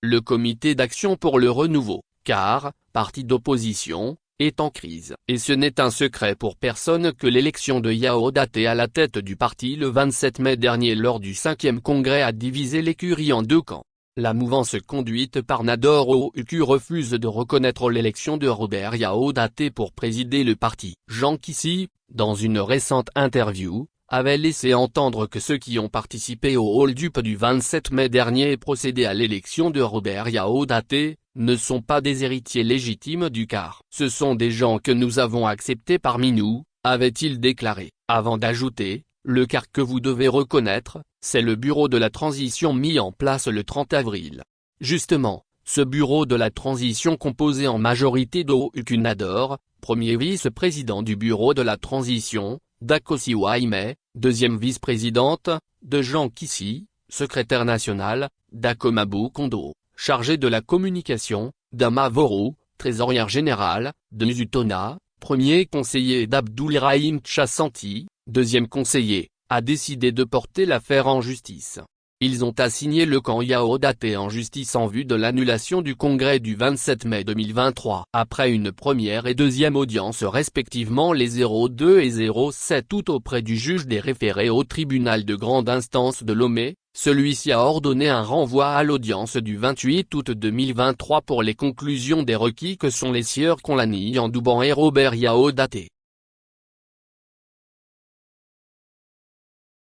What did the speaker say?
Le comité d'action pour le renouveau, CAR, parti d'opposition, est en crise. Et ce n'est un secret pour personne que l'élection de Yao Daté à la tête du parti le 27 mai dernier lors du 5e congrès a divisé l'écurie en deux camps. La mouvance conduite par Nador Ouku refuse de reconnaître l'élection de Robert Yao Daté pour présider le parti. Jean Kissi, dans une récente interview, avait laissé entendre que ceux qui ont participé au hold-up du 27 mai dernier et procédé à l'élection de Robert Yao Daté, ne sont pas des héritiers légitimes du CAR. Ce sont des gens que nous avons acceptés parmi nous, avait-il déclaré, avant d'ajouter, le CAR que vous devez reconnaître, c'est le bureau de la transition mis en place le 30 avril. Justement, ce bureau de la transition composé en majorité d'Ouku Nador, premier vice-président du bureau de la transition, d'Akosi Waime, deuxième vice-présidente, de Jean Kissi, secrétaire national, d'Akomabu Kondo, chargé de la communication, d'Ama Voro, trésorière générale, de Zutona, premier conseiller d'Abdoulrahim Tchassanti, deuxième conseiller, a décidé de porter l'affaire en justice. Ils ont assigné le camp Yao Daté en justice en vue de l'annulation du congrès du 27 mai 2023. Après une première et deuxième audience respectivement les 02 et 07 août auprès du juge des référés au tribunal de grande instance de Lomé, celui-ci a ordonné un renvoi à l'audience du 28 août 2023 pour les conclusions des requis que sont les sieurs Konlani Yandouban et Robert Yao Daté.